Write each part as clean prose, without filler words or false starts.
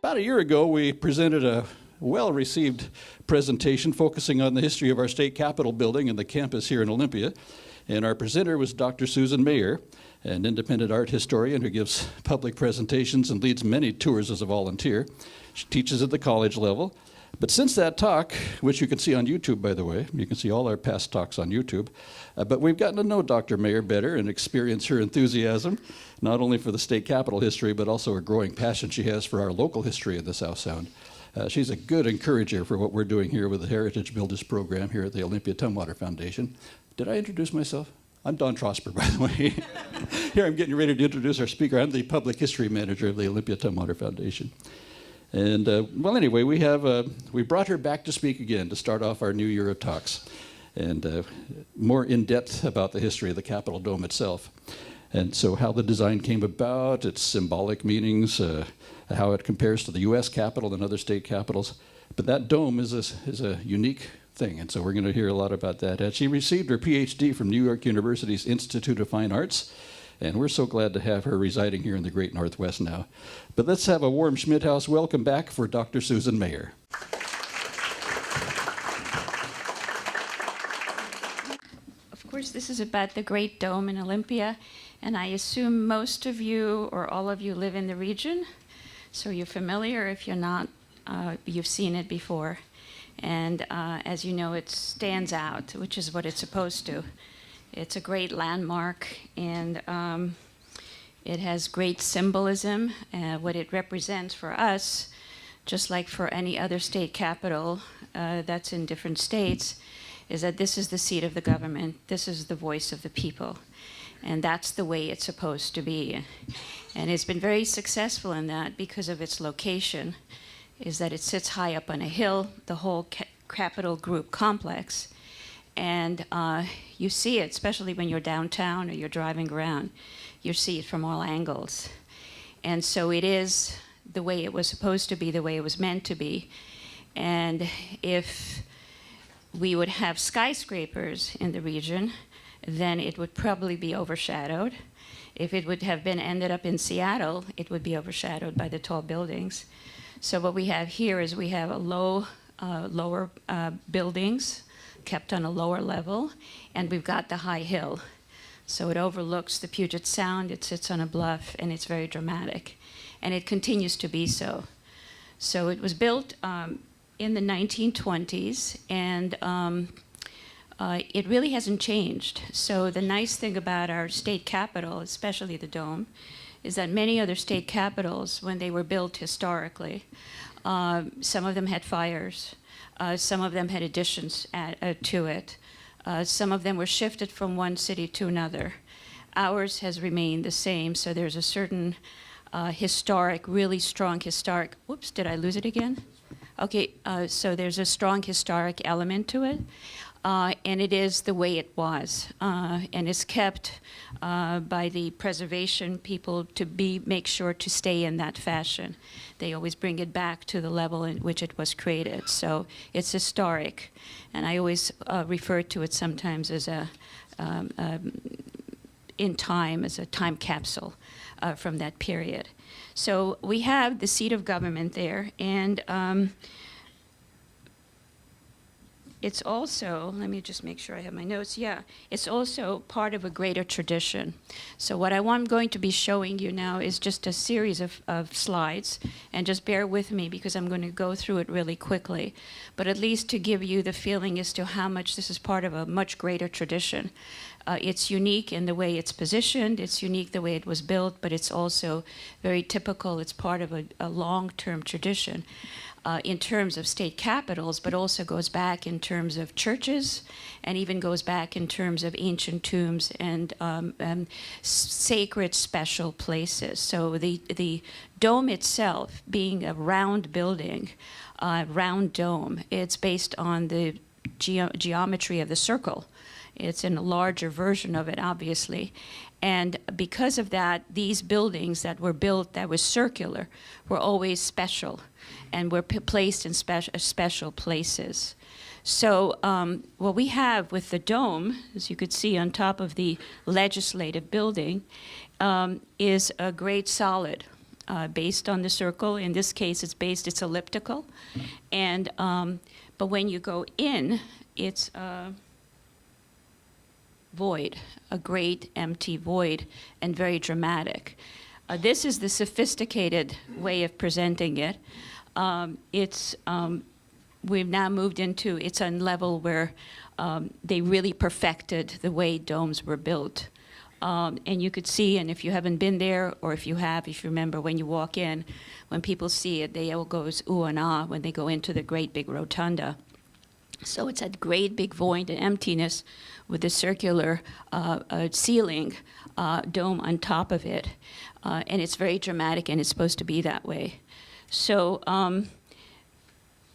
About a year ago, we presented a well-received presentation focusing on the history of our state capitol building and the campus here in Olympia. And our presenter was Dr. Susan Mayer, an independent art historian who gives public presentations and leads many tours as a volunteer. She teaches at the college level. But since that talk, which you can see on YouTube, by the way, you can see all our past talks on YouTube, but we've gotten to know Dr. Mayer better and experience her enthusiasm, not only for the state capitol history, but also a growing passion she has for our local history in the South Sound. She's a good encourager for what we're doing here with the Heritage Builders Program here at the Olympia Tumwater Foundation. Did I introduce myself? I'm Don Trosper, by the way. Here I'm getting ready to introduce our speaker. I'm the Public History Manager of the Olympia Tumwater Foundation. And well, anyway, we brought her back to speak again to start off our new year of talks, and more in depth about the history of the Capitol Dome itself, and so how the design came about, its symbolic meanings, how it compares to the U.S. Capitol and other state capitals. But that dome is a unique thing, and so we're going to hear a lot about that. She received her PhD from New York University's Institute of Fine Arts. And we're so glad to have her residing here in the Great Northwest now. But let's have a warm Schmidthouse welcome back for Dr. Susan Mayer. Of course, this is about the Great Dome in Olympia, and I assume most of you or all of you live in the region, so you're familiar. If you're not, you've seen it before. And as you know, it stands out, which is what it's supposed to. It's a great landmark, and it has great symbolism. What it represents for us, just like for any other state capital that's in different states, is that this is the seat of the government. This is the voice of the people. And that's the way it's supposed to be. And it's been very successful in that because of its location, is that it sits high up on a hill, the whole Capitol Group complex. And you see it, especially when you're downtown or you're driving around. You see it from all angles. And so it is the way it was supposed to be, the way it was meant to be. And if we would have skyscrapers in the region, then it would probably be overshadowed. If it would have been ended up in Seattle, it would be overshadowed by the tall buildings. So what we have here is we have a lower buildings, kept on a lower level, and we've got the high hill. So it overlooks the Puget Sound, it sits on a bluff, and it's very dramatic. And it continues to be so. So it was built in the 1920s, and it really hasn't changed. So the nice thing about our state capitol, especially the Dome, is that many other state capitals, when they were built historically, some of them had fires. Some of them had additions to it. Some of them were shifted from one city to another. Ours has remained the same, so there's a certain historic, really strong historic, whoops, did I lose it again? Okay, so there's a strong historic element to it, and it is the way it was, and it's kept by the preservation people to make sure to stay in that fashion. They always bring it back to the level in which it was created. So it's historic, and I always refer to it sometimes as in time, as a time capsule from that period. So we have the seat of government there, and it's also, let me just make sure I have my notes, yeah, it's also part of a greater tradition. So what I'm going to be showing you now is just a series of slides, and just bear with me because I'm going to go through it really quickly, but at least to give you the feeling as to how much this is part of a much greater tradition. It's unique in the way it's positioned, it's unique the way it was built, but it's also very typical. It's part of a long-term tradition. In terms of state capitals, but also goes back in terms of churches, and even goes back in terms of ancient tombs and sacred special places. So the dome itself, being a round building, round dome, it's based on the geometry of the circle. It's in a larger version of it, obviously. And because of that, these buildings that were built that was circular were always special and were placed in special places. So what we have with the dome, as you could see on top of the legislative building, is a great solid based on the circle. In this case, it's elliptical. And, but when you go in, it's void, a great empty void, and very dramatic. This is the sophisticated way of presenting it. We've now moved into, it's on level where they really perfected the way domes were built. And you could see, and if you haven't been there, or if you have, if you remember when you walk in, when people see it, they all goes ooh and ah when they go into the great big rotunda. So it's that great big void and emptiness with a circular ceiling dome on top of it. And it's very dramatic, and it's supposed to be that way. So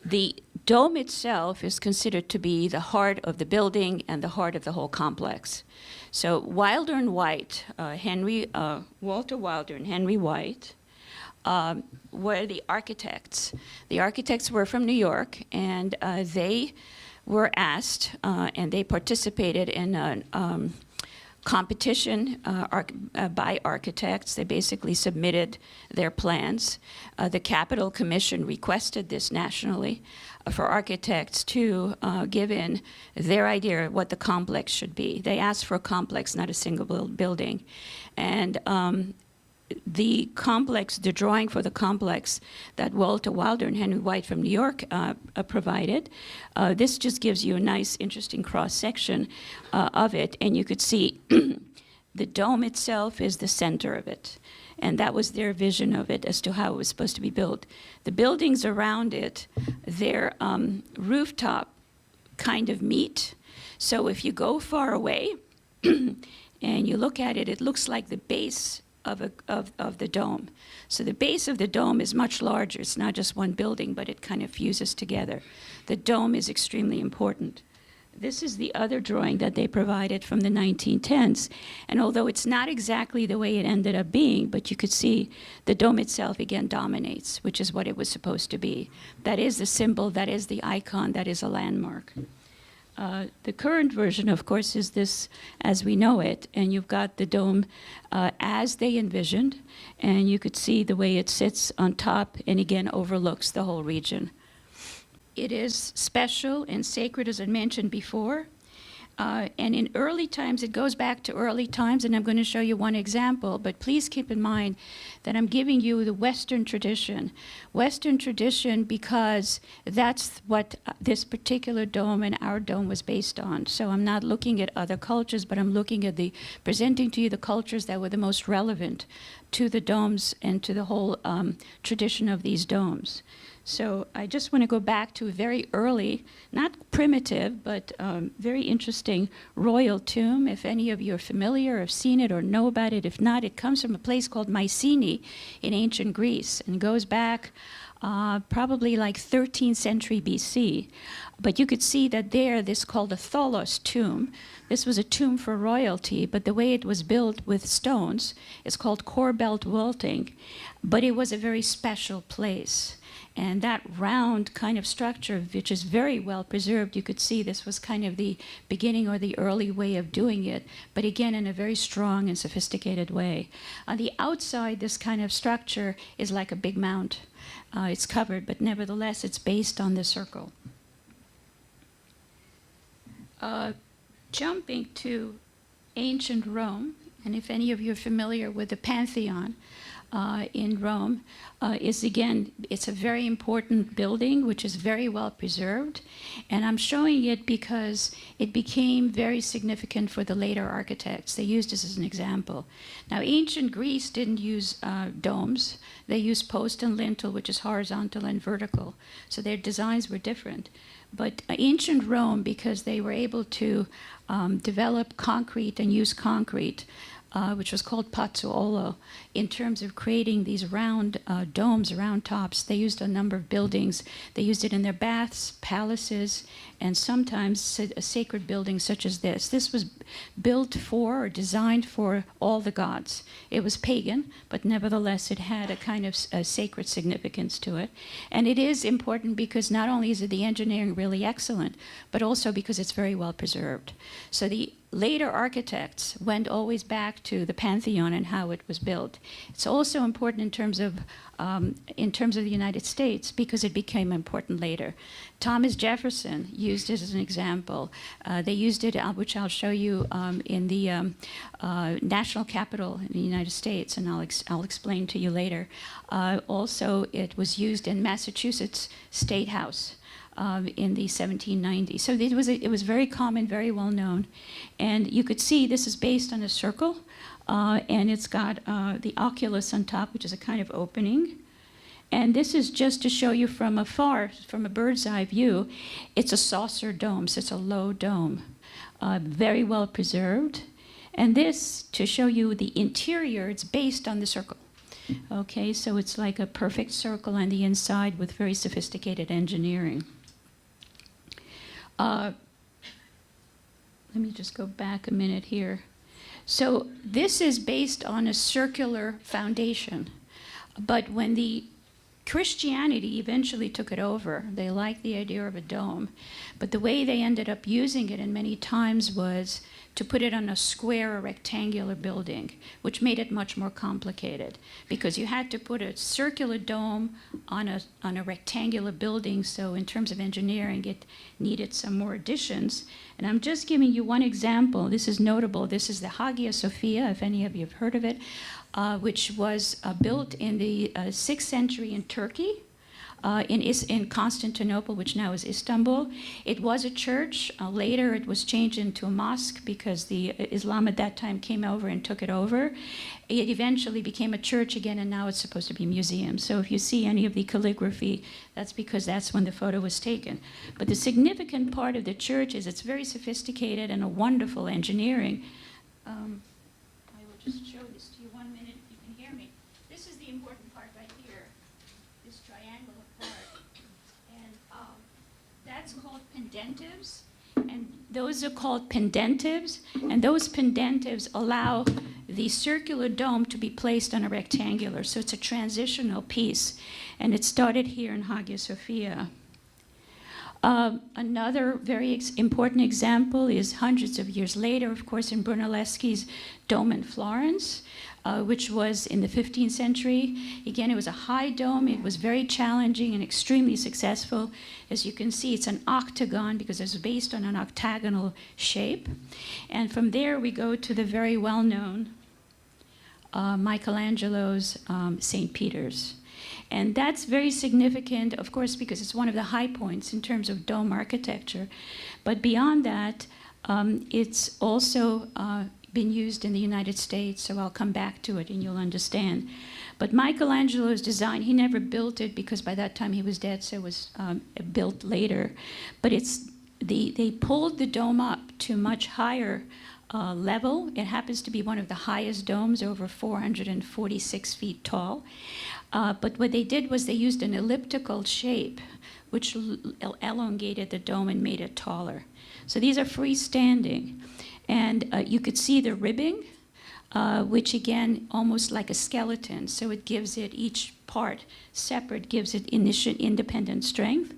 the dome itself is considered to be the heart of the building and the heart of the whole complex. So Wilder and White, Walter Wilder and Henry White, were the architects. The architects were from New York, and they were asked, and they participated in a competition by architects. They basically submitted their plans. The Capital Commission requested this nationally for architects to give in their idea of what the complex should be. They asked for a complex, not a single building. And the complex, the drawing for the complex that Walter Wilder and Henry White from New York provided, this just gives you a nice, interesting cross-section of it. And you could see the dome itself is the center of it. And that was their vision of it as to how it was supposed to be built. The buildings around it, their rooftop kind of meet. So if you go far away and you look at it, it looks like the base of the dome. So the base of the dome is much larger. It's not just one building, but it kind of fuses together. The dome is extremely important. This is the other drawing that they provided from the 1910s. And although it's not exactly the way it ended up being, but you could see the dome itself again dominates, which is what it was supposed to be. That is the symbol, that is the icon, that is a landmark. The current version, of course, is this as we know it, and you've got the dome as they envisioned, and you could see the way it sits on top and again overlooks the whole region. It is special and sacred, as I mentioned before. And in early times, it goes back to early times, and I'm going to show you one example, but please keep in mind that I'm giving you the Western tradition. Western tradition because that's what this particular dome and our dome was based on. So I'm not looking at other cultures, but I'm looking at presenting to you the cultures that were the most relevant to the domes and to the whole tradition of these domes. So I just want to go back to a very early, not primitive, but very interesting royal tomb. If any of you are familiar or have seen it or know about it, if not, it comes from a place called Mycenae in ancient Greece and goes back probably like 13th century BC. But you could see that there, this is called a tholos tomb. This was a tomb for royalty, but the way it was built with stones is called corbelled vaulting. But it was a very special place. And that round kind of structure, which is very well preserved, you could see this was kind of the beginning or the early way of doing it, but again, in a very strong and sophisticated way. On the outside, this kind of structure is like a big mount. It's covered, but nevertheless, it's based on the circle. Jumping to ancient Rome, and if any of you are familiar with the Pantheon, in Rome is, again, it's a very important building which is very well preserved, and I'm showing it because it became very significant for the later architects. They used this as an example. Now, ancient Greece didn't use domes. They used post and lintel, which is horizontal and vertical, so their designs were different. But ancient Rome, because they were able to develop concrete and use concrete, which was called pozzuolo, in terms of creating these round domes, round tops. They used a number of buildings. They used it in their baths, palaces, and sometimes a sacred building such as this. This was built for or designed for all the gods. It was pagan, but nevertheless it had a kind of a sacred significance to it. And it is important because not only is the engineering really excellent, but also because it's very well preserved. So the later architects went always back to the Pantheon and how it was built. It's also important in terms of the United States because it became important later. Thomas Jefferson used it as an example. They used it, which I'll show you in the National Capitol in the United States, and I'll explain to you later. Also, it was used in Massachusetts State House. In the 1790s. So it was very common, very well known. And you could see this is based on a circle, and it's got the oculus on top, which is a kind of opening. And this is just to show you from afar, from a bird's eye view, it's a saucer dome, so it's a low dome, very well preserved. And this, to show you the interior, it's based on the circle. Okay, so it's like a perfect circle on the inside with very sophisticated engineering. Let me just go back a minute here. So this is based on a circular foundation. But when the Christianity eventually took it over, they liked the idea of a dome. But the way they ended up using it in many times was to put it on a square or rectangular building, which made it much more complicated because you had to put a circular dome on a rectangular building. So in terms of engineering, it needed some more additions. And I'm just giving you one example. This is notable. This is the Hagia Sophia, if any of you have heard of it, which was built in the 6th century in Turkey. In Constantinople, which now is Istanbul. It was a church. Later, it was changed into a mosque because the Islam at that time came over and took it over. It eventually became a church again, and now it's supposed to be a museum. So if you see any of the calligraphy, that's because that's when the photo was taken. But the significant part of the church is it's very sophisticated and a wonderful engineering. I will just show this to you 1 minute if you can hear me. This is the important part right here. This triangle apart, and that's called pendentives, and those are called pendentives, and those pendentives allow the circular dome to be placed on a rectangular, so it's a transitional piece, and it started here in Hagia Sophia. Another very important example is hundreds of years later, of course, in Brunelleschi's dome in Florence, which was in the 15th century. Again, it was a high dome. It was very challenging and extremely successful. As you can see, it's an octagon because it's based on an octagonal shape. And from there, we go to the very well-known Michelangelo's St. Peter's. And that's very significant, of course, because it's one of the high points in terms of dome architecture. But beyond that, it's also been used in the United States, so I'll come back to it and you'll understand. But Michelangelo's design, he never built it because by that time he was dead, so it was built later. But they pulled the dome up to much higher level. It happens to be one of the highest domes, over 446 feet tall. But what they did was they used an elliptical shape, which elongated the dome and made it taller. So these are freestanding. And you could see the ribbing, which again, almost like a skeleton. So it gives it, each part separate, gives it initial independent strength.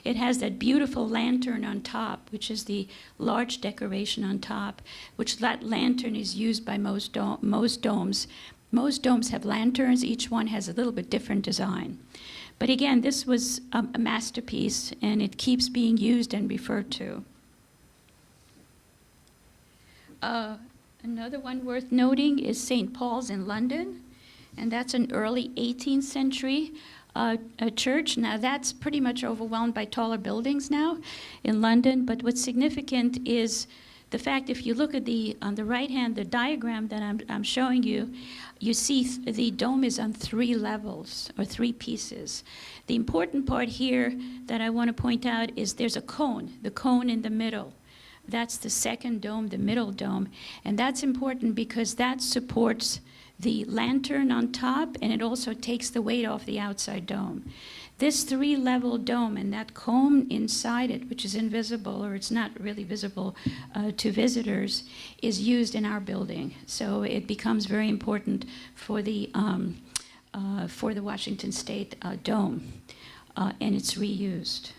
It has that beautiful lantern on top, which is the large decoration on top, which that lantern is used by most domes. Most domes have lanterns. Each one has a little bit different design. But again, this was a masterpiece, and it keeps being used and referred to. Another one worth noting is St. Paul's in London, and that's an early 18th century church. Now that's pretty much overwhelmed by taller buildings now in London, but what's significant is the fact if you look at on the right hand, the diagram that I'm showing you, you see the dome is on 3 levels or 3 pieces. The important part here that I want to point out is there's a cone, the cone in the middle. That's the second dome, the middle dome. And that's important because that supports the lantern on top, and it also takes the weight off the outside dome. This 3-level dome and that cone inside it, which is invisible, or it's not really visible to visitors, is used in our building. So it becomes very important for the Washington State Dome, and it's reused.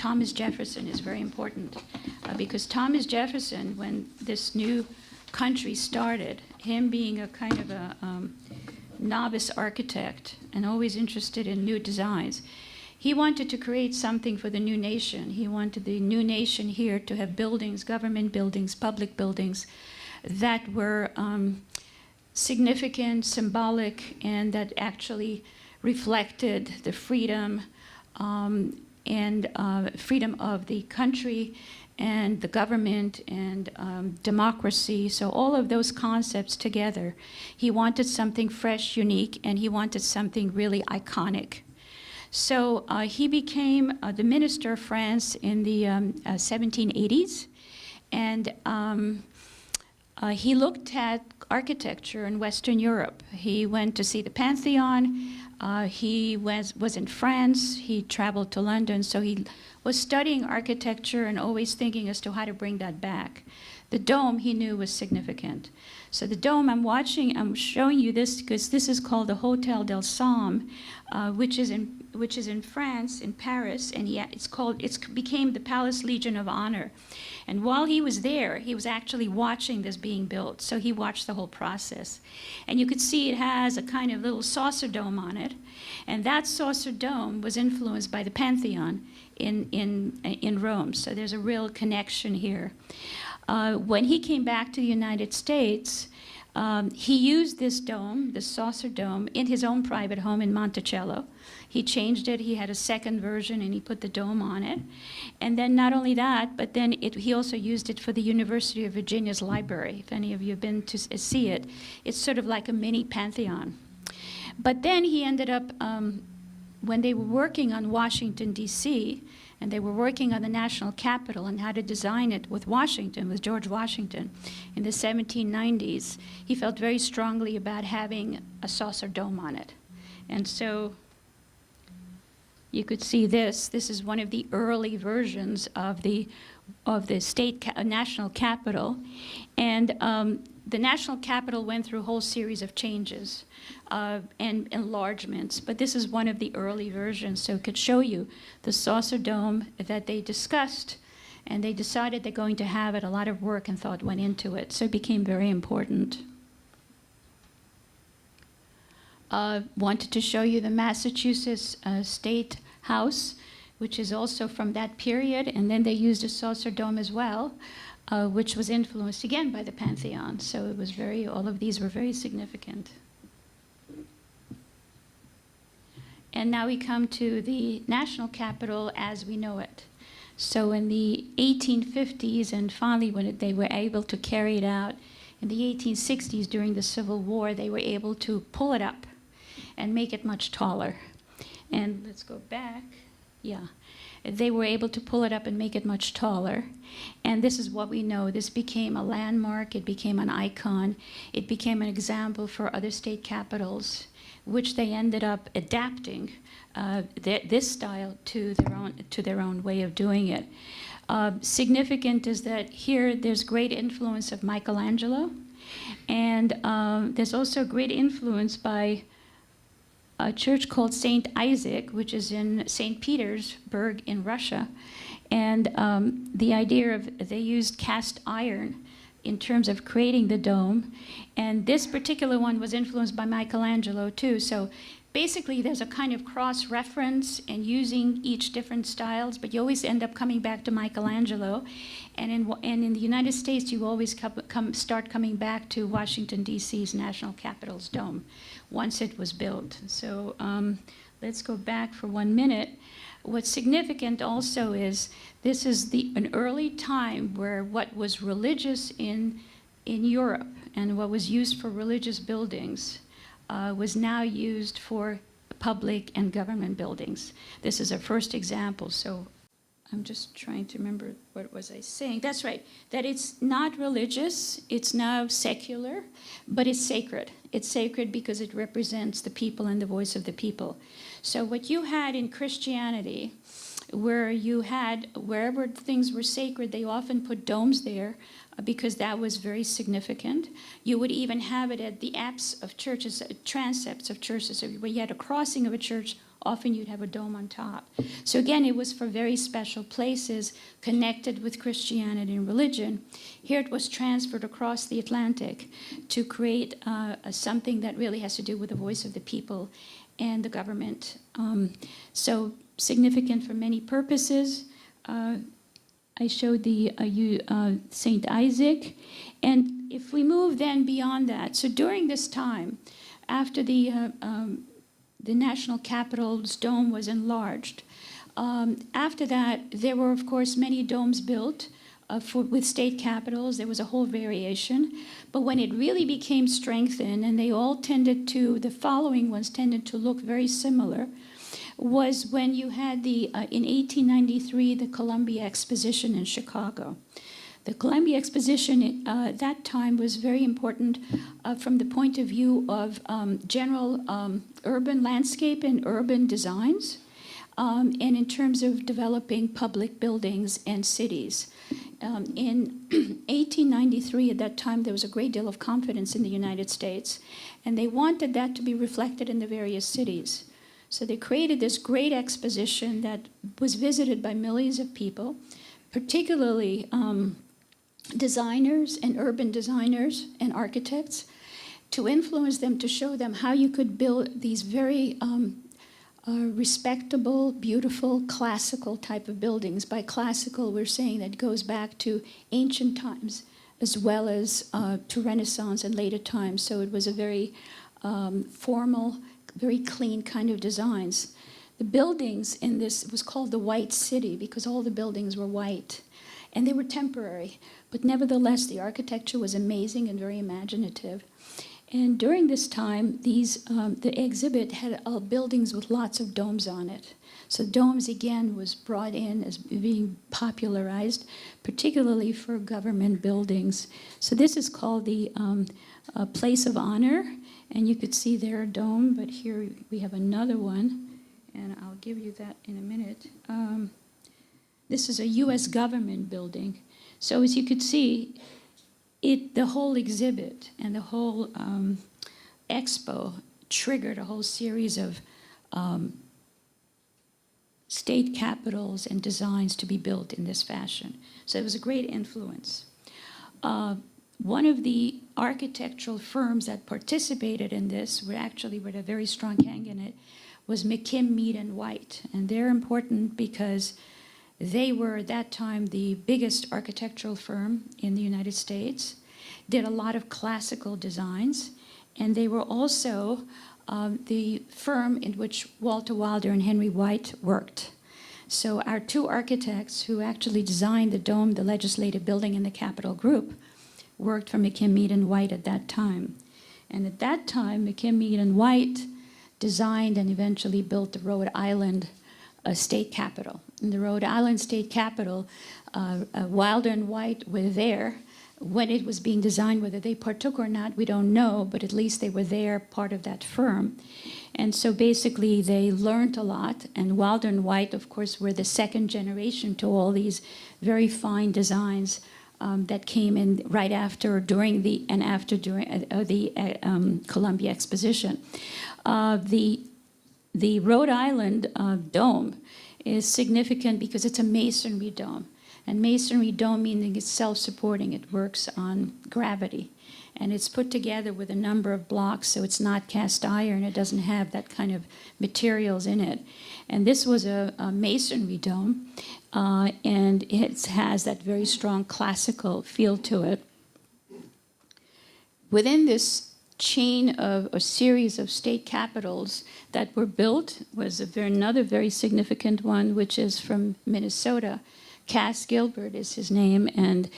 Thomas Jefferson is very important because Thomas Jefferson, when this new country started, him being a kind of a novice architect and always interested in new designs, he wanted to create something for the new nation. He wanted the new nation here to have buildings, government buildings, public buildings that were significant, symbolic, and that actually reflected the freedom and freedom of the country and the government and democracy. So all of those concepts together. He wanted something fresh, unique, and he wanted something really iconic. So he became the minister of France in the 1780s, and he looked at architecture in Western Europe. He went to see the Pantheon. He was in France. He traveled to London. So he was studying architecture and always thinking as to how to bring that back. The dome he knew was significant. So the dome I'm showing you this because this is called the Hotel del Somme, which is in France, in Paris, and it became the Palace Legion of Honor. And while he was there, he was actually watching this being built. So he watched the whole process. And you could see it has a kind of little saucer dome on it. And that saucer dome was influenced by the Pantheon in Rome. So there's a real connection here. When he came back to the United States, he used this dome, this saucer dome, in his own private home in Monticello. He changed it. He had a second version, and he put the dome on it. And then not only that, but then he also used it for the University of Virginia's library. If any of you have been to see it, it's sort of like a mini Pantheon. But then he ended up, when they were working on Washington, D.C., and they were working on the national capital and how to design it with Washington, with George Washington, in the 1790s, he felt very strongly about having a saucer dome on it. And so you could see this. This is one of the early versions of the national capital. And the national capital went through a whole series of changes and enlargements, but this is one of the early versions, so it could show you the saucer dome that they discussed, and they decided they're going to have it. A lot of work and thought went into it, so it became very important. Wanted to show you the Massachusetts State House, which is also from that period, and then they used a saucer dome as well, which was influenced again by the Pantheon. So it was all of these were very significant. And now we come to the national capital as we know it. So in the 1850s, and finally when they were able to carry it out in the 1860s during the Civil War, they were able to pull it up and make it much taller. And let's go back. Yeah. They were able to pull it up and make it much taller. And this is what we know. This became a landmark. It became an icon. It became an example for other state capitals, which they ended up adapting this style to their own way of doing it. Significant is that here there's great influence of Michelangelo, and there's also great influence by a church called St. Isaac, which is in St. Petersburg in Russia. And the idea of they used cast iron in terms of creating the dome. And this particular one was influenced by Michelangelo too. So basically there's a kind of cross-reference and using each different styles, but you always end up coming back to Michelangelo. And in the United States, you always start coming back to Washington, D.C.'s National Capitol's dome once it was built. So let's go back for 1 minute. What's significant also is this is an early time where what was religious in Europe and what was used for religious buildings was now used for public and government buildings. This is a first example. So I'm just trying to remember what was I saying. That's right, that it's not religious, it's now secular, but it's sacred. It's sacred because it represents the people and the voice of the people. So what you had in Christianity, where you had, wherever things were sacred, they often put domes there because that was very significant. You would even have it at the apse of churches, transepts of churches. So where you had a crossing of a church, often you'd have a dome on top. So again, it was for very special places connected with Christianity and religion. Here it was transferred across the Atlantic to create something that really has to do with the voice of the people and the government. So significant for many purposes. I showed the St. Isaac. And if we move then beyond that, so during this time, after the National Capitol's dome was enlarged, after that, there were, of course, many domes built with state capitals. There was a whole variation. But when it really became strengthened, and they all tended to, the following ones tended to look very similar, was when you had in 1893, the Columbia Exposition in Chicago. The Columbia Exposition at that time was very important from the point of view of general urban landscape and urban designs, and in terms of developing public buildings and cities. In 1893, at that time, there was a great deal of confidence in the United States, and they wanted that to be reflected in the various cities. So they created this great exposition that was visited by millions of people, particularly designers and urban designers and architects, to influence them, to show them how you could build these very respectable, beautiful, classical type of buildings. By classical, we're saying that goes back to ancient times as well as to Renaissance and later times. So it was a very formal, very clean kind of designs. The buildings in this was called the White City because all the buildings were white. And they were temporary. But nevertheless, the architecture was amazing and very imaginative. And during this time, the exhibit had buildings with lots of domes on it. So domes, again, was brought in as being popularized, particularly for government buildings. So this is called the Place of Honor. And you could see there a dome, but here we have another one. And I'll give you that in a minute. This is a U.S. government building. So as you could see, the whole exhibit and the whole expo triggered a whole series of state capitals and designs to be built in this fashion. So it was a great influence. One of the architectural firms that participated in this, with a very strong hand in it, was McKim, Mead, and White. And they're important because they were, at that time, the biggest architectural firm in the United States, did a lot of classical designs, and they were also the firm in which Walter Wilder and Henry White worked. So our two architects who actually designed the dome, the legislative building, and the Capitol Group worked for McKim, Mead, and White at that time. And at that time, McKim, Mead, and White designed and eventually built the Rhode Island state capitol. In the Rhode Island state capitol, Wilder and White were there when it was being designed. Whether they partook or not, we don't know, but at least they were there, part of that firm. And so basically they learned a lot, and Wilder and White, of course, were the second generation to all these very fine designs that came in right after, during the Columbia Exposition. The Rhode Island dome is significant because it's a masonry dome. And masonry dome meaning it's self-supporting. It works on gravity. And it's put together with a number of blocks, so it's not cast iron. It doesn't have that kind of materials in it. And this was a masonry dome, and it has that very strong classical feel to it. Within this chain of a series of state capitals that were built was another very significant one, which is from Minnesota. Cass Gilbert is his name, and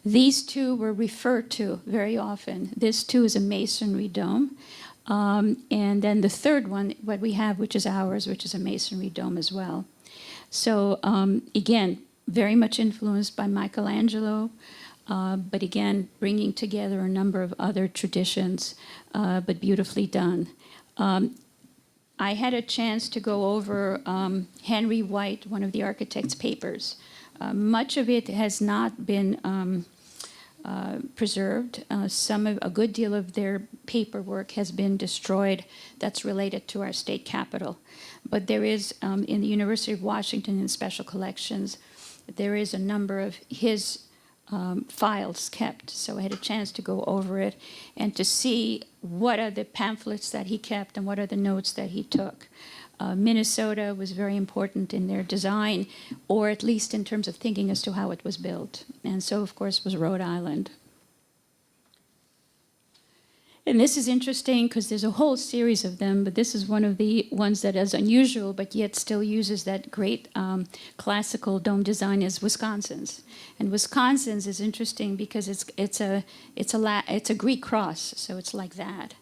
these two were referred to very often. This too is a masonry dome. And then the third one, what we have, which is ours, which is a masonry dome as well. So again, very much influenced by Michelangelo, but again, bringing together a number of other traditions, but beautifully done. I had a chance to go over Henry White, one of the architect's papers. Much of it has not been preserved. A good deal of their paperwork has been destroyed that's related to our state capitol. But there is, in the University of Washington in special collections, there is a number of his files kept. So I had a chance to go over it and to see what are the pamphlets that he kept and what are the notes that he took. Minnesota was very important in their design, or at least in terms of thinking as to how it was built. And so, of course, was Rhode Island. And this is interesting because there's a whole series of them, but this is one of the ones that is unusual, but yet still uses that great classical dome design is Wisconsin's. And Wisconsin's is interesting because it's a Greek cross, so it's like that.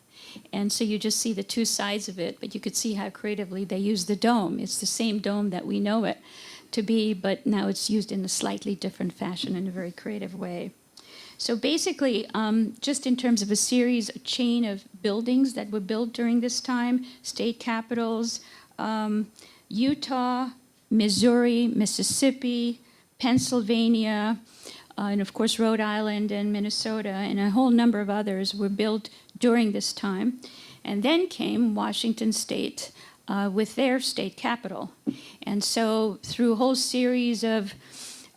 And so you just see the two sides of it, but you could see how creatively they use the dome. It's the same dome that we know it to be, but now it's used in a slightly different fashion in a very creative way. So basically, just in terms of a chain of buildings that were built during this time, state capitals, Utah, Missouri, Mississippi, Pennsylvania, and of course Rhode Island and Minnesota, and a whole number of others were built during this time. And then came Washington State with their state capital. And so through a whole series of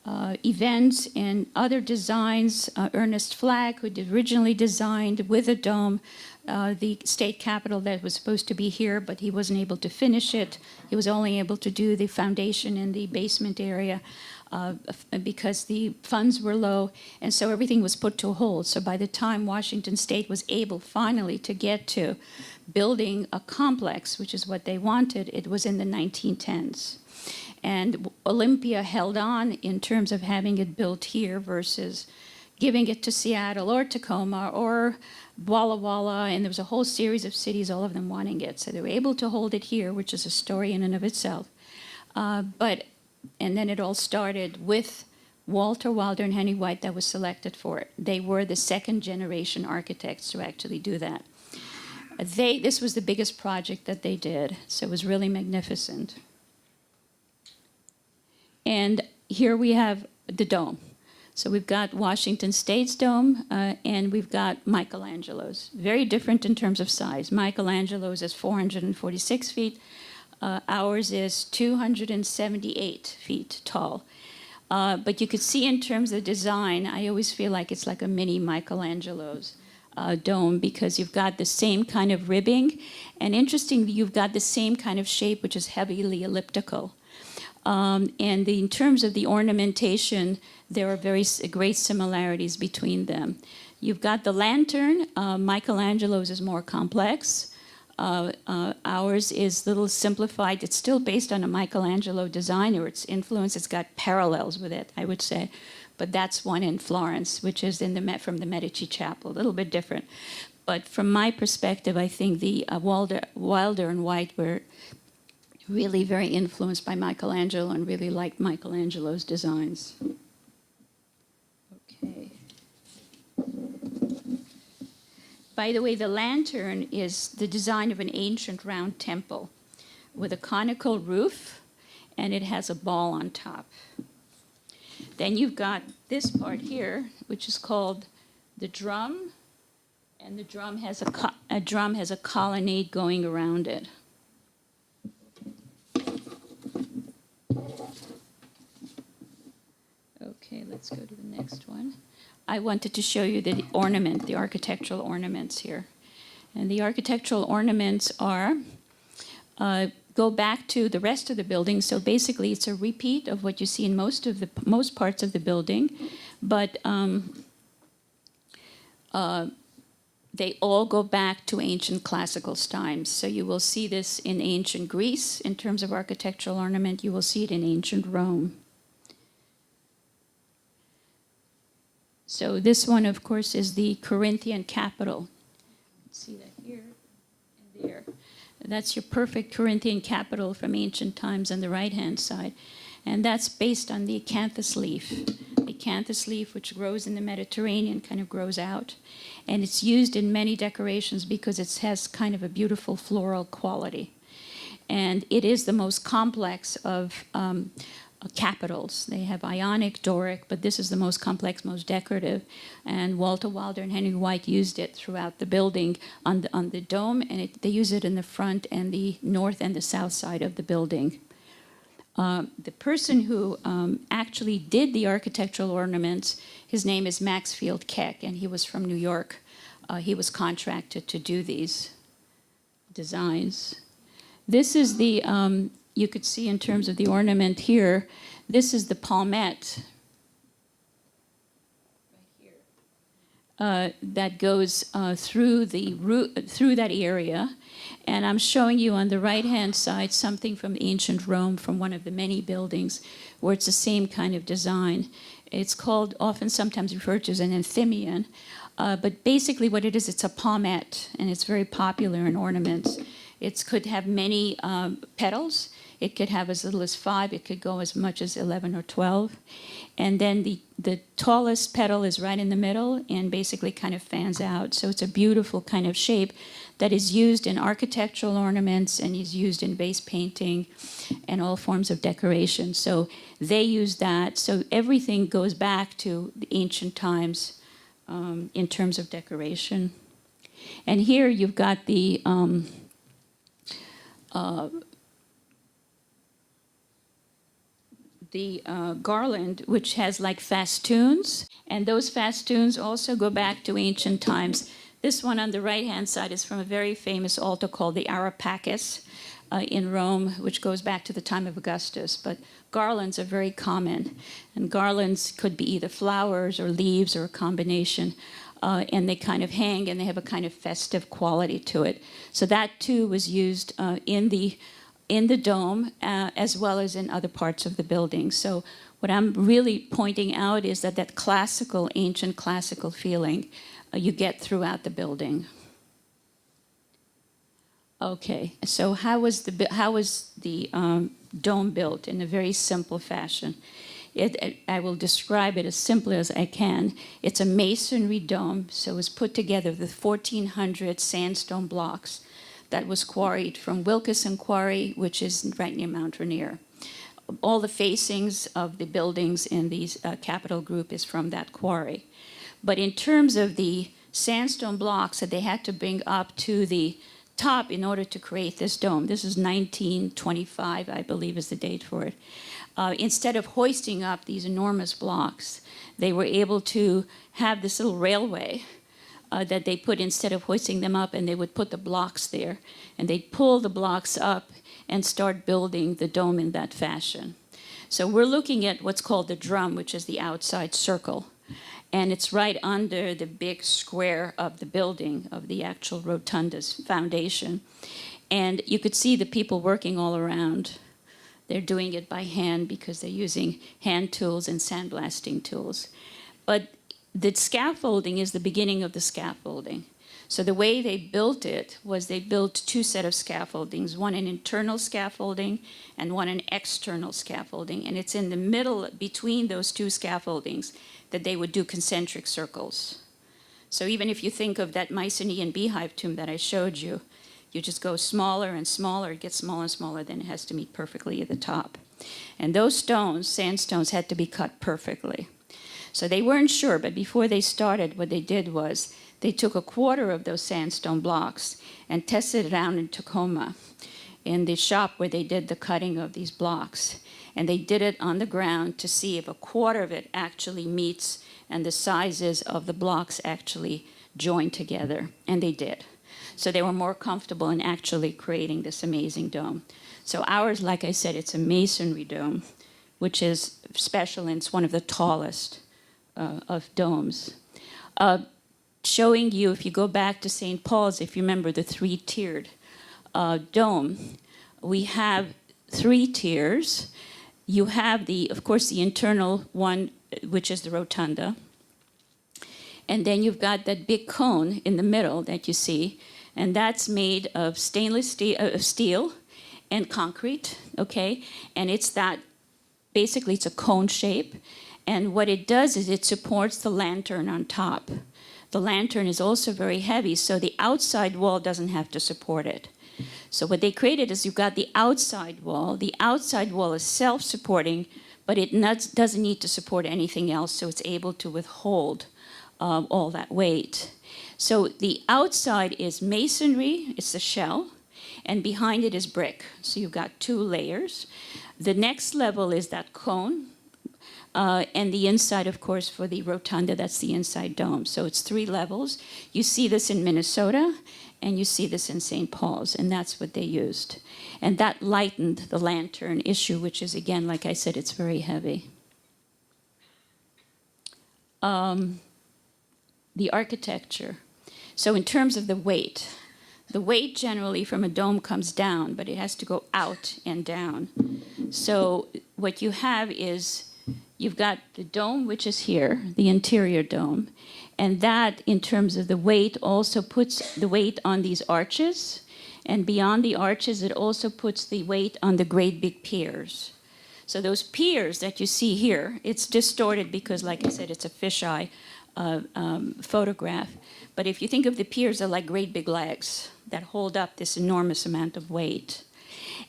events and other designs, Ernest Flagg, who originally designed with a dome the state capitol that was supposed to be here, but he wasn't able to finish it. He was only able to do the foundation in the basement area because the funds were low, and so everything was put to a hold. So by the time Washington State was able finally to get to building a complex, which is what they wanted, it was in the 1910s. And Olympia held on in terms of having it built here versus giving it to Seattle or Tacoma or Walla Walla, and there was a whole series of cities, all of them wanting it. So they were able to hold it here, which is a story in and of itself. And then it all started with Walter Wilder and Henry White that was selected for it. They were the second generation architects to actually do that. This was the biggest project that they did, so it was really magnificent. And here we have the dome. So we've got Washington State's dome, and we've got Michelangelo's. Very different in terms of size. Michelangelo's is 446 feet. Ours is 278 feet tall. But you could see in terms of design, I always feel like it's like a mini Michelangelo's dome because you've got the same kind of ribbing. And interestingly, you've got the same kind of shape, which is heavily elliptical. In terms of the ornamentation, there are very great similarities between them. You've got the lantern. Michelangelo's is more complex. Ours is a little simplified. It's still based on a Michelangelo design or its influence. It's got parallels with it, I would say. But that's one in Florence, which is from the Medici Chapel, a little bit different. But from my perspective, I think the Wilder and White were really very influenced by Michelangelo and really liked Michelangelo's designs. Okay. By the way, the lantern is the design of an ancient round temple with a conical roof, and it has a ball on top. Then you've got this part here, which is called the drum, and the drum has a colonnade going around it. Okay, let's go to the next one. I wanted to show you the ornament, the architectural ornaments here. And the architectural ornaments go back to the rest of the building. So basically it's a repeat of what you see in most parts of the building, but they all go back to ancient classical times. So you will see this in ancient Greece in terms of architectural ornament. You will see it in ancient Rome. So this one, of course, is the Corinthian capital. See that here and there. That's your perfect Corinthian capital from ancient times on the right-hand side. And that's based on the acanthus leaf. The acanthus leaf, which grows in the Mediterranean, kind of grows out. And it's used in many decorations because it has kind of a beautiful floral quality. And it is the most complex of capitals. They have Ionic, Doric, but this is the most complex, most decorative. And Walter Wilder and Henry White used it throughout the building on the dome, and they use it in the front and the north and the south side of the building. The person who actually did the architectural ornaments, his name is Maxfield Keck, and he was from New York. He was contracted to do these designs. This is the, you could see in terms of the ornament here, this is the palmette that goes through that area. And I'm showing you on the right-hand side something from ancient Rome, from one of the many buildings, where it's the same kind of design. It's called, often sometimes referred to as an enthymeme, but basically what it is, it's a palmette, and it's very popular in ornaments. It could have many petals. It could have as little as 5. It could go as much as 11 or 12. And then the tallest petal is right in the middle and basically kind of fans out. So it's a beautiful kind of shape that is used in architectural ornaments and is used in vase painting and all forms of decoration. So they use that. So everything goes back to the ancient times in terms of decoration. And here you've got the garland, which has like festoons, and those festoons also go back to ancient times. This one on the right-hand side is from a very famous altar called the Areopagus in Rome, which goes back to the time of Augustus. But garlands are very common, and garlands could be either flowers or leaves or a combination, and they kind of hang, and they have a kind of festive quality to it. So that too was used in the dome as well as in other parts of the building. So what I'm really pointing out is that classical, ancient classical feeling you get throughout the building. Okay, so how was the dome built? In a very simple fashion. I will describe it as simply as I can. It's a masonry dome, so it was put together with 1,400 sandstone blocks that was quarried from Wilkinson Quarry, which is right near Mount Rainier. All the facings of the buildings in the Capitol Group is from that quarry. But in terms of the sandstone blocks that they had to bring up to the top in order to create this dome, this is 1925, I believe is the date for it. Instead of hoisting up these enormous blocks, they were able to have this little railway that they put instead of hoisting them up, and they would put the blocks there, and they'd pull the blocks up and start building the dome in that fashion. So we're looking at what's called the drum, which is the outside circle, and it's right under the big square of the building, of the actual rotunda's foundation. And you could see the people working all around. They're doing it by hand because they're using hand tools and sandblasting tools. But the scaffolding is the beginning of the scaffolding. So the way they built it was they built 2 sets of scaffoldings, one an internal scaffolding and one an external scaffolding. And it's in the middle between those 2 scaffoldings that they would do concentric circles. So even if you think of that Mycenaean beehive tomb that I showed you, you just go smaller and smaller, it gets smaller and smaller, then it has to meet perfectly at the top. And those stones, sandstones, had to be cut perfectly. So they weren't sure, but before they started, what they did was they took 1/4 of those sandstone blocks and tested it out in Tacoma, in the shop where they did the cutting of these blocks. And they did it on the ground to see if 1/4 of it actually meets and the sizes of the blocks actually join together. And they did. So they were more comfortable in actually creating this amazing dome. So ours, like I said, it's a masonry dome, which is special, and it's one of the tallest of domes. Showing you, if you go back to St. Paul's, if you remember the 3-tiered dome, we have 3 tiers. You have of course, the internal one, which is the rotunda. And then you've got that big cone in the middle that you see, and that's made of stainless steel and concrete, okay? And basically it's a cone shape. And what it does is it supports the lantern on top. The lantern is also very heavy, so the outside wall doesn't have to support it. So what they created is you've got the outside wall. The outside wall is self-supporting, but it doesn't need to support anything else, so it's able to withhold all that weight. So the outside is masonry, it's the shell, and behind it is brick. So you've got 2 layers. The next level is that cone, and the inside, of course, for the rotunda, that's the inside dome. So it's 3 levels. You see this in Minnesota, and you see this in St. Paul's, and that's what they used. And that lightened the lantern issue, which is, again, like I said, it's very heavy. The architecture. So in terms of the weight generally from a dome comes down, but it has to go out and down. So what you have is, you've got the dome, which is here, the interior dome, and that, in terms of the weight, also puts the weight on these arches, and beyond the arches, it also puts the weight on the great big piers. So those piers that you see here, it's distorted because, like I said, it's a fisheye photograph. But if you think of the piers, they're like great big legs that hold up this enormous amount of weight.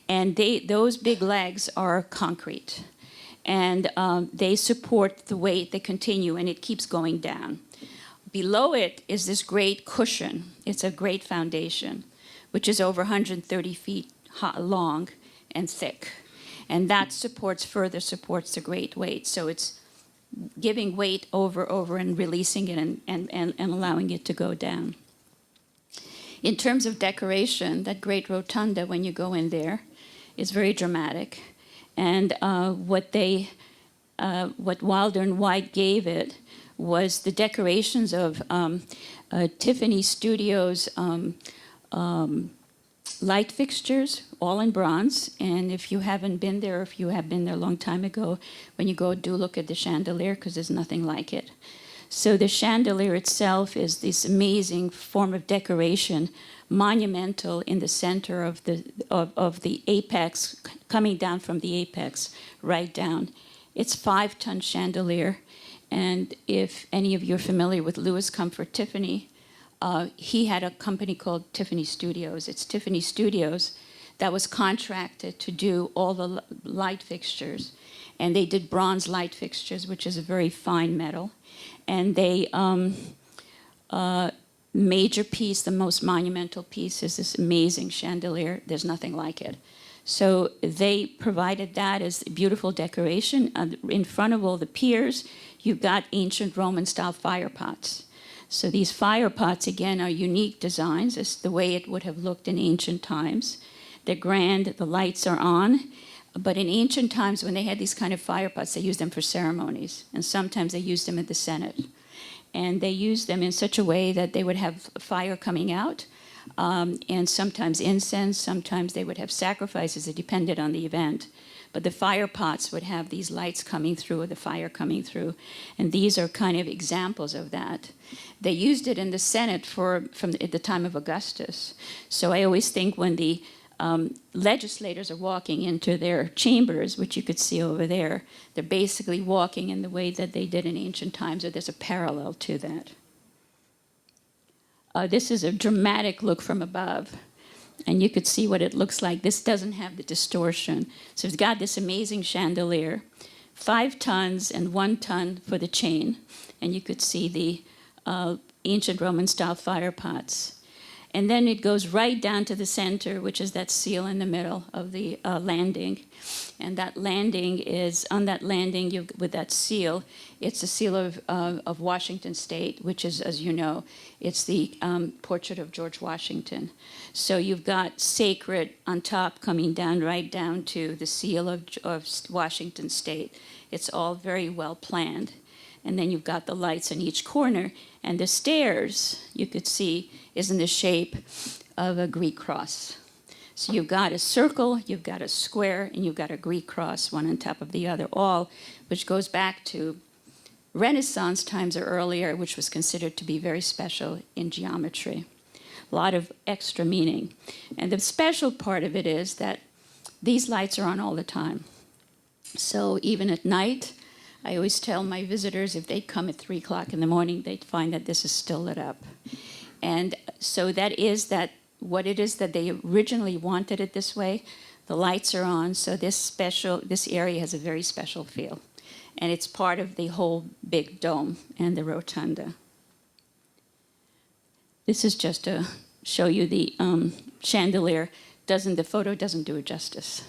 And those big legs are concrete. And they support the weight, they continue, and it keeps going down. Below it is this great cushion. It's a great foundation, which is over 130 feet long and thick. And that further supports the great weight. So it's giving weight over and releasing it and allowing it to go down. In terms of decoration, that great rotunda, when you go in there, is very dramatic. And what Wilder and White gave it was the decorations of Tiffany Studios light fixtures, all in bronze. And if you haven't been there, if you have been there a long time ago, when you go, do look at the chandelier, because there's nothing like it. So the chandelier itself is this amazing form of decoration, monumental in the center of the apex, coming down from the apex right down. It's 5-ton chandelier. And if any of you are familiar with Louis Comfort Tiffany, he had a company called Tiffany Studios. It's Tiffany Studios that was contracted to do all the light fixtures. And they did bronze light fixtures, which is a very fine metal. And they, major piece, the most monumental piece, is this amazing chandelier. There's nothing like it. So they provided that as beautiful decoration. In front of all the piers, you've got ancient Roman-style fire pots. So these fire pots, again, are unique designs. It's the way it would have looked in ancient times. They're grand, the lights are on. But in ancient times, when they had these kind of fire pots, they used them for ceremonies. And sometimes they used them at the Senate. And they used them in such a way that they would have fire coming out, and sometimes incense, sometimes they would have sacrifices. It depended on the event. But the fire pots would have these lights coming through, or the fire coming through. And these are kind of examples of that. They used it in the Senate at the time of Augustus. So I always think when the legislators are walking into their chambers, which you could see over there, they're basically walking in the way that they did in ancient times, or there's a parallel to that. This is a dramatic look from above, and you could see what it looks like. This doesn't have the distortion. So it's got this amazing chandelier, 5 tons and 1 ton for the chain, and you could see the ancient Roman-style fire pots. And then it goes right down to the center, which is that seal in the middle of the landing. And that landing is, on that landing, with that seal, it's a seal of Washington State, which is, as you know, it's the portrait of George Washington. So you've got sacred on top coming down right down to the seal of Washington State. It's all very well planned. And then you've got the lights in each corner. And the stairs, you could see, is in the shape of a Greek cross. So you've got a circle, you've got a square, and you've got a Greek cross, one on top of the other, all which goes back to Renaissance times or earlier, which was considered to be very special in geometry. A lot of extra meaning. And the special part of it is that these lights are on all the time. So even at night, I always tell my visitors, if they come at 3 o'clock in the morning, they'd find that this is still lit up. And so that is what it is that they originally wanted it this way, The lights are on, so this area has a very special feel. And it's part of the whole big dome and the rotunda. This is just to show you the chandelier. The photo doesn't do it justice.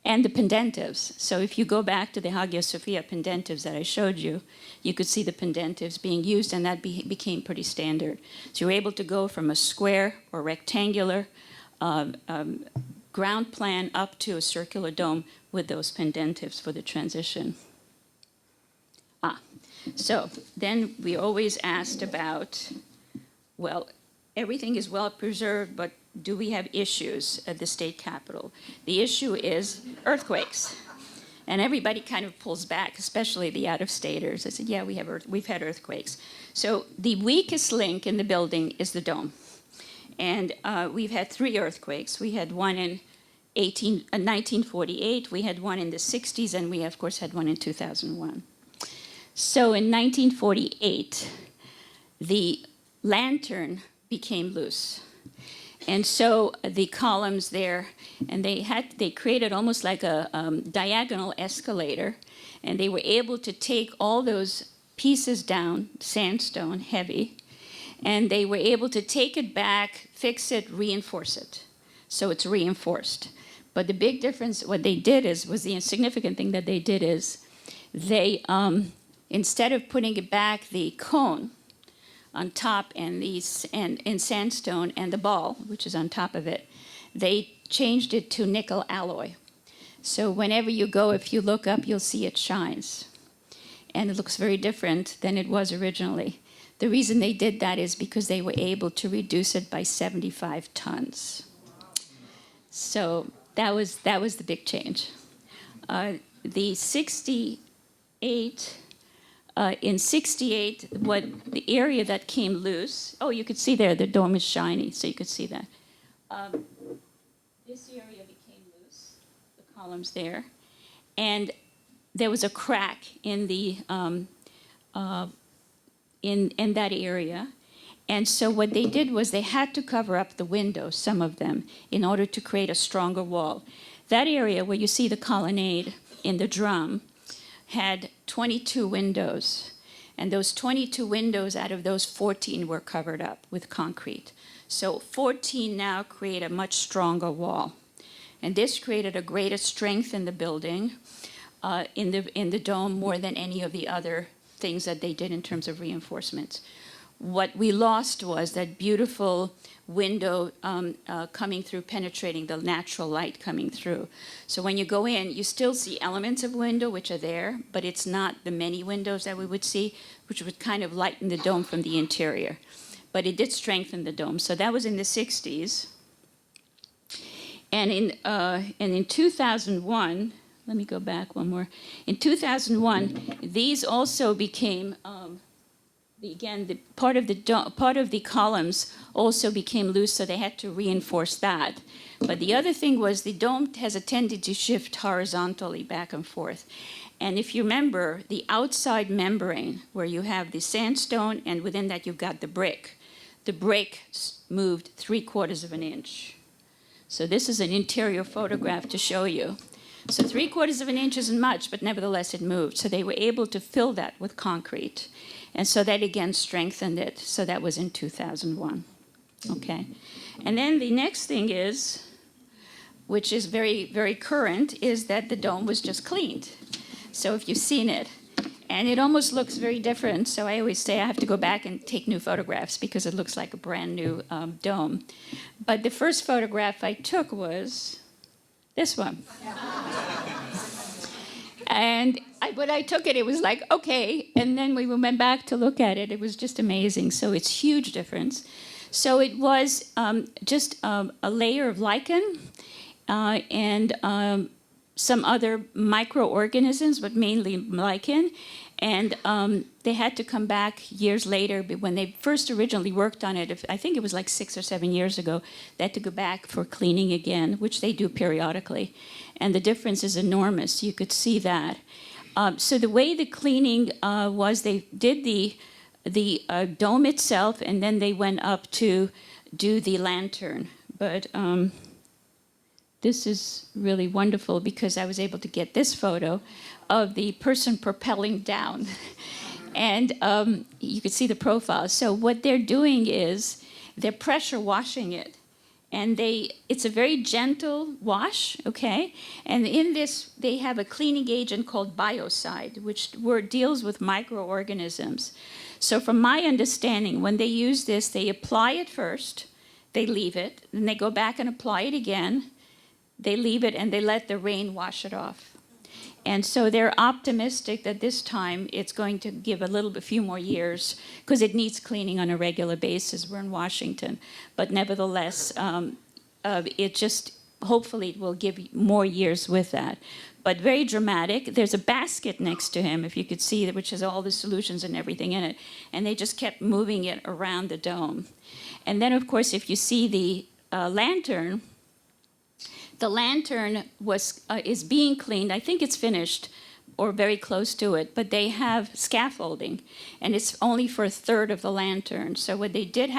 And the pendentives. So if you go back to the Hagia Sophia pendentives that I showed you, you could see the pendentives being used, and that became pretty standard. So you're able to go from a square or rectangular ground plan up to a circular dome with those pendentives for the transition. So then we always asked about, well, everything is well preserved, but do we have issues at the state capitol? The issue is earthquakes. And everybody kind of pulls back, especially the out-of-staters. They said, yeah, we've had earthquakes. So the weakest link in the building is the dome. And we've had 3 earthquakes. We had one in 1948, we had one in the 60s, and we, of course, had one in 2001. So in 1948, the lantern became loose. And so the columns there, and they created almost like a diagonal escalator, and they were able to take all those pieces down, sandstone, heavy, and they were able to take it back, fix it, reinforce it. So it's reinforced. But the big difference, what they did was the significant thing that they did is they, instead of putting it back, the cone on top and in sandstone and the ball, which is on top of it, they changed it to nickel alloy. So whenever you go, if you look up, you'll see it shines. And it looks very different than it was originally. The reason they did that is because they were able to reduce it by 75 tons. So that was the big change. The 68, in 68, what the area that came loose, oh, you could see there, the dome is shiny, so you could see that. This area became loose, the columns there, and there was a crack in the in that area. And so what they did was they had to cover up the windows, some of them, in order to create a stronger wall. That area where you see the colonnade in the drum had 22 windows. And those 22 windows, out of those 14 were covered up with concrete. So 14 now create a much stronger wall. And this created a greater strength in the building, in the dome, more than any of the other things that they did in terms of reinforcements. What we lost was that beautiful window coming through, penetrating the natural light coming through. So when you go in, you still see elements of window which are there, but it's not the many windows that we would see, which would kind of lighten the dome from the interior. But it did strengthen the dome. So that was in the 60s. And in 2001, let me go back one more. In 2001, these also became part of the columns also became loose, so they had to reinforce that. But the other thing was the dome has a tendency to shift horizontally back and forth. And if you remember, the outside membrane, where you have the sandstone, and within that you've got the brick moved 3/4 of an inch. So this is an interior photograph to show you. So 3/4 of an inch isn't much, but nevertheless it moved. So they were able to fill that with concrete. And so that again strengthened it. So that was in 2001. Okay. And then the next thing is, which is very, very current, is that the dome was just cleaned. So if you've seen it, and it almost looks very different. So I always say I have to go back and take new photographs because it looks like a brand new dome. But the first photograph I took was this one. And when I took it, it was like, okay. And then we went back to look at it. It was just amazing. So it's huge difference. So it was just a layer of lichen and some other microorganisms, but mainly lichen. And they had to come back years later. But when they first originally worked on it, I think it was like 6 or 7 years ago, they had to go back for cleaning again, which they do periodically. And the difference is enormous. You could see that. So the way the cleaning was, they did the dome itself, and then they went up to do the lantern. But this is really wonderful because I was able to get this photo of the person propelling down. And you could see the profile. So what they're doing is they're pressure washing it. And it's a very gentle wash, okay? And in this, they have a cleaning agent called biocide, which deals with microorganisms. So from my understanding, when they use this, they apply it first, they leave it, then they go back and apply it again, they leave it, and they let the rain wash it off. And so they're optimistic that this time it's going to give a few more years, because it needs cleaning on a regular basis. We're in Washington. But nevertheless, it just, hopefully it will give more years with that. But very dramatic. There's a basket next to him, if you could see, which has all the solutions and everything in it. And they just kept moving it around the dome. And then, of course, if you see the lantern, the lantern is being cleaned. I think it's finished or very close to it, but they have scaffolding, and it's only for a third of the lantern. So what they did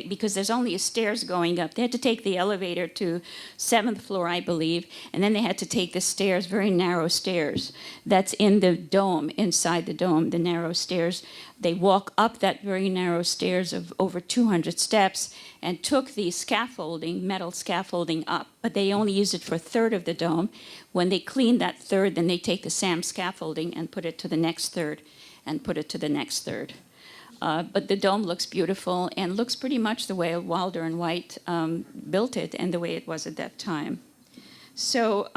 because there's only stairs going up, they had to take the elevator to 7th floor, I believe, and then they had to take the stairs, very narrow stairs, that's in the dome, inside the dome, the narrow stairs. They walk up that very narrow stairs of over 200 steps and took the scaffolding, metal scaffolding up, but they only used it for a third of the dome. When they clean that third, then they take the SAM scaffolding and put it to the next third and put it to the next third. But the dome looks beautiful and looks pretty much the way Wilder and White built it and the way it was at that time. So,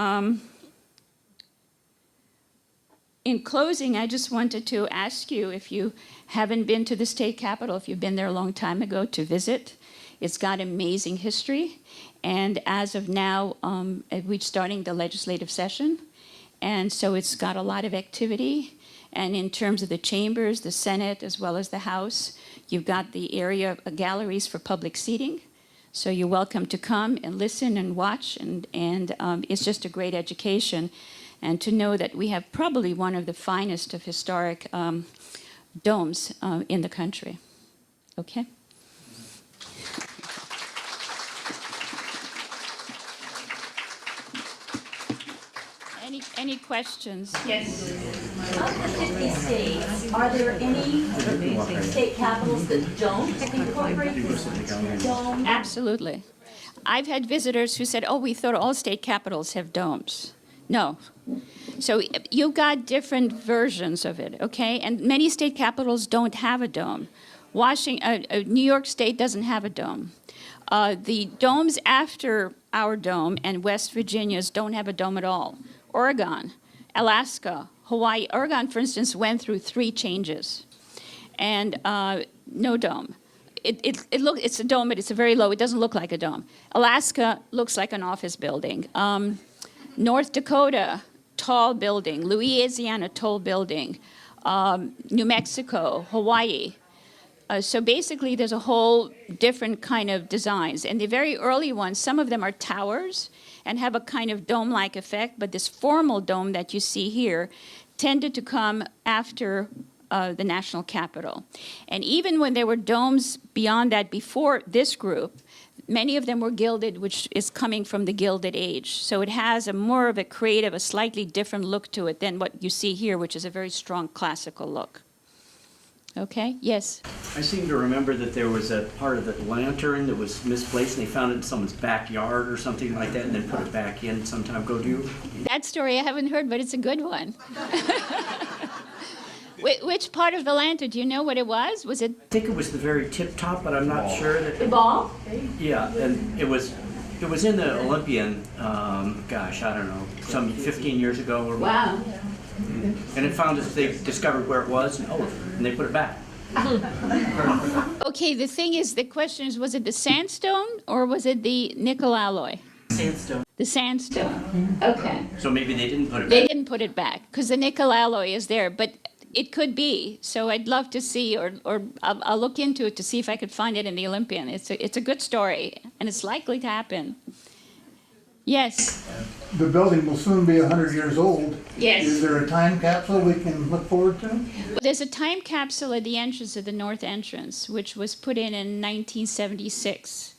in closing, I just wanted to ask you, if you haven't been to the state capitol, if you've been there a long time ago, to visit. It's got amazing history. And as of now, we're starting the legislative session. And so it's got a lot of activity. And in terms of the chambers, the Senate, as well as the House, you've got the area galleries for public seating. So you're welcome to come and listen and watch. And it's just a great education. And to know that we have probably one of the finest of historic domes in the country. Okay? Any questions? Yes. Of the 50 states, are there any state capitals that don't incorporate this dome? Absolutely. I've had visitors who said, oh, we thought all state capitals have domes. No. So you've got different versions of it, okay? And many state capitals don't have a dome. New York State doesn't have a dome. The domes after our dome and West Virginia's don't have a dome at all. Oregon, Alaska, Hawaii. Oregon, for instance, went through 3 changes, and no dome. It's a dome, but it's a very low. It doesn't look like a dome. Alaska looks like an office building. North Dakota, tall building. Louisiana, tall building. New Mexico, Hawaii. So basically, there's a whole different kind of designs. And the very early ones, some of them are towers and have a kind of dome-like effect, but this formal dome that you see here tended to come after the national capital. And even when there were domes beyond that before this group, many of them were gilded, which is coming from the Gilded Age. So it has more of a creative, a slightly different look to it than what you see here, which is a very strong classical look. Okay, yes? I seem to remember that there was a part of the lantern that was misplaced, and they found it in someone's backyard or something like that, and then put it back in some time ago. Do you? That story I haven't heard, but it's a good one. Which part of the lantern? Do you know what it was? Was it? I think it was the very tip top, but I'm not sure. The ball? Yeah, and it was in the Olympian, gosh, I don't know, some 15 years ago or Wow. And it found that they discovered where it was, and they put it back. Okay, the question is, was it the sandstone or was it the nickel alloy? Sandstone. The sandstone. Okay. So maybe they didn't put it They back. didn't put it back because the nickel alloy is there, but it could be. So I'd love to see, or I'll look into it to see if I could find it in the Olympian. It's a good story, and it's likely to happen. Yes. The building will soon be 100 years old. Yes. Is there a time capsule we can look forward to? There's a time capsule at the entrance of the north entrance, which was put in 1976.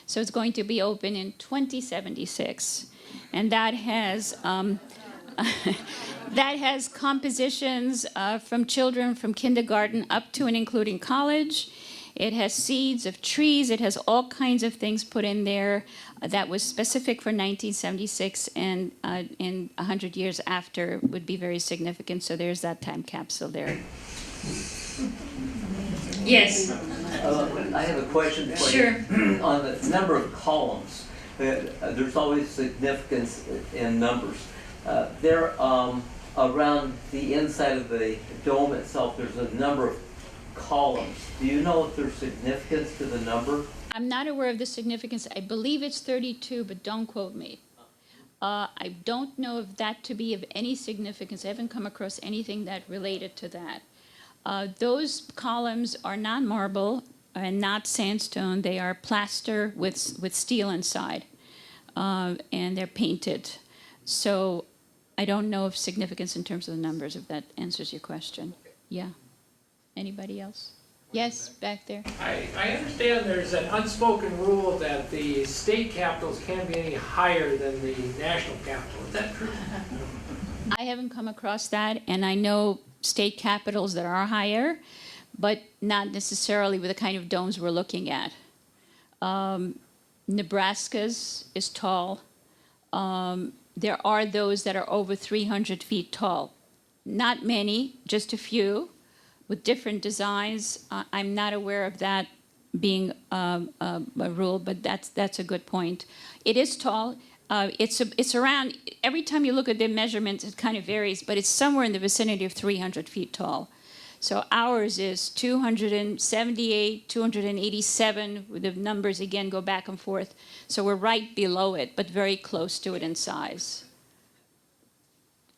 So it's going to be open in 2076. and that has that has compositions from children from kindergarten up to and including college. It has seeds of trees. It has all kinds of things put in there that was specific for 1976, and in 100 years after would be very significant. So there's that time capsule there. Yes. I have a question for you. On the number of columns, there's always significance in numbers. There, around the inside of the dome itself, there's a number of columns. Do you know if there's significance to the number? I'm not aware of the significance. I believe it's 32, but don't quote me. I don't know of that to be of any significance. I haven't come across anything that related to that. Those columns are not marble and not sandstone. They are plaster with steel inside, and they're painted. So I don't know of significance in terms of the numbers, if that answers your question. Yeah. Anybody else? Yes, back there. I understand there's an unspoken rule that the state capitals can't be any higher than the national capital. Is that true? I haven't come across that, and I know state capitals that are higher, but not necessarily with the kind of domes we're looking at. Nebraska's is tall. There are those that are over 300 feet tall. Not many, just a few, with different designs. I'm not aware of that being a rule, but that's a good point. It is tall. It's around, every time you look at the measurements, it kind of varies, but it's somewhere in the vicinity of 300 feet tall. So ours is 278, 287, the numbers again go back and forth. So we're right below it, but very close to it in size.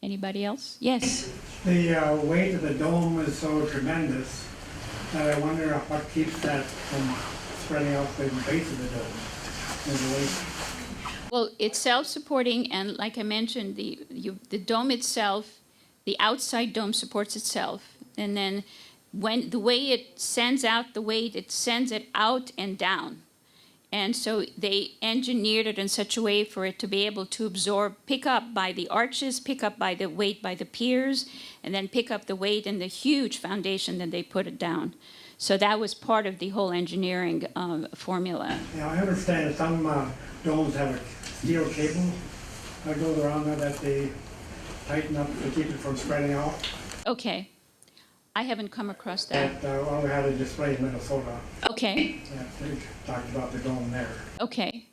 Anybody else? Yes? The weight of the dome is so tremendous that I wonder what keeps that from spreading out the base of the dome. And the weight. Well, it's self-supporting, and like I mentioned, the dome itself, the outside dome supports itself, and then when the way it sends out the weight, it sends it out and down. And so they engineered it in such a way for it to be able to absorb, pick up by the arches, pick up by the weight by the piers, and then pick up the weight in the huge foundation that they put it down. So that was part of the whole engineering formula. Now, I understand some domes have a steel cable that goes around there that they tighten up to keep it from spreading out. Okay. I haven't come across that. Well, we had a display in Minnesota. Okay. They talked about the dome there. Okay.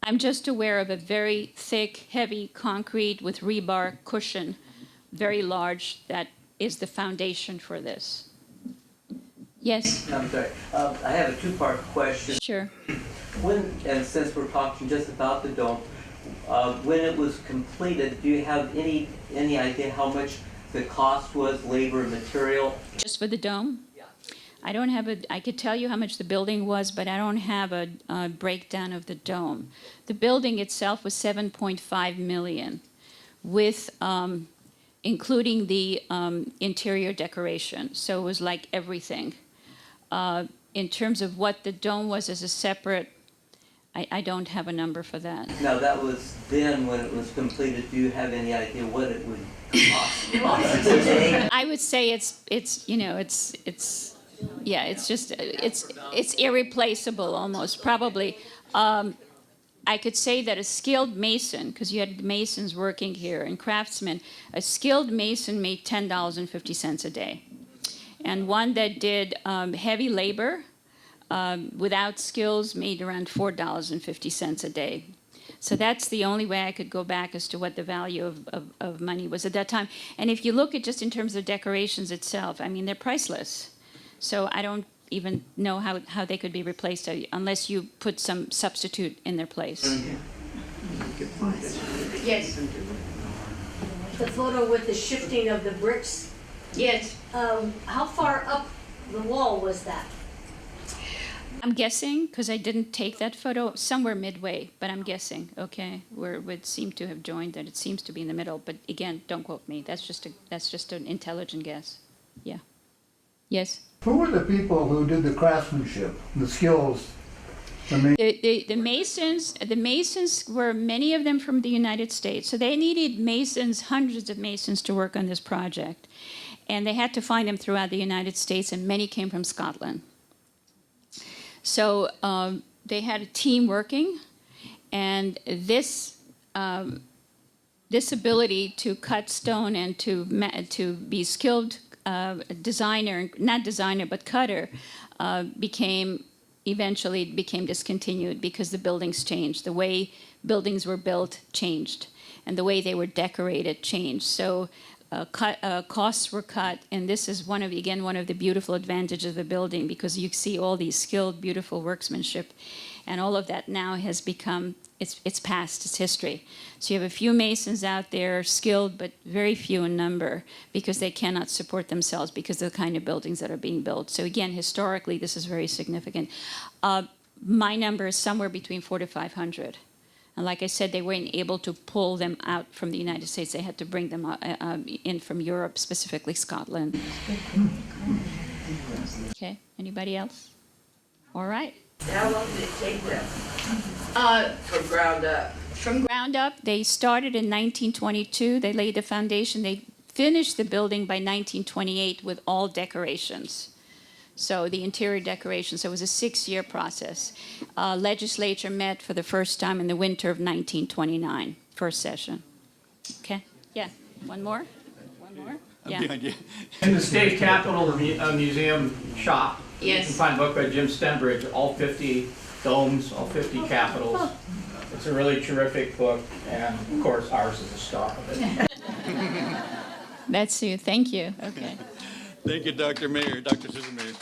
I'm just aware of a very thick, heavy concrete with rebar cushion, very large, that is the foundation for this. Yes? I'm sorry. I have a two-part question. Sure. When, and since we're talking just about the dome, when it was completed, do you have any idea how much the cost was, labor and material? Just for the dome? Yeah. I don't have I could tell you how much the building was, but I don't have a breakdown of the dome. The building itself was $7.5 million, with including the interior decoration. So it was like everything. In terms of what the dome was as a separate, I don't have a number for that. Now, that was then when it was completed. Do you have any idea what it would cost today? I would say it's irreplaceable almost, probably. I could say that a skilled mason, because you had masons working here and craftsmen, a skilled mason made $10.50 a day. And one that did heavy labor without skills made around $4.50 a day. So that's the only way I could go back as to what the value of money was at that time. And if you look at just in terms of decorations itself, I mean, they're priceless. So I don't even know how they could be replaced unless you put some substitute in their place. Yes. The photo with the shifting of the bricks, Yes. how far up the wall was that? I'm guessing, because I didn't take that photo, somewhere midway, but I'm guessing, okay, where it would seem to have joined, that it seems to be in the middle, but again, don't quote me. That's just an intelligent guess. Yeah. Yes? Who were the people who did the craftsmanship, the skills? The Masons were many of them from the United States, so they needed masons, hundreds of masons to work on this project. And they had to find them throughout the United States, and many came from Scotland. So they had a team working, and this ability to cut stone and to be skilled designer, not designer, but cutter, eventually became discontinued because the buildings changed. The way buildings were built changed, and the way they were decorated changed. So costs were cut, and this is one of the beautiful advantages of the building, because you see all these skilled, beautiful workmanship, and all of that now has become, it's past, it's history. So you have a few masons out there, skilled, but very few in number, because they cannot support themselves because of the kind of buildings that are being built. So again, historically, this is very significant. My number is somewhere between 400 to 500. And like I said, they weren't able to pull them out from the United States. They had to bring them in from Europe, specifically Scotland. Okay, anybody else? All right. How long did it take them? From ground up? From ground up, they started in 1922. They laid the foundation. They finished the building by 1928 with all decorations. So the interior decorations, so it was a 6-year process. Legislature met for the first time in the winter of 1929, first session. Okay, yeah, one more? Yeah. In the state capitol museum shop, you Yes. can find a book by Jim Stenbridge, all 50 domes, all 50 capitals. It's a really terrific book, and of course ours is a star of it. That's you, thank you, okay. Thank you, Dr. Mayer, Dr. Susan Mayer.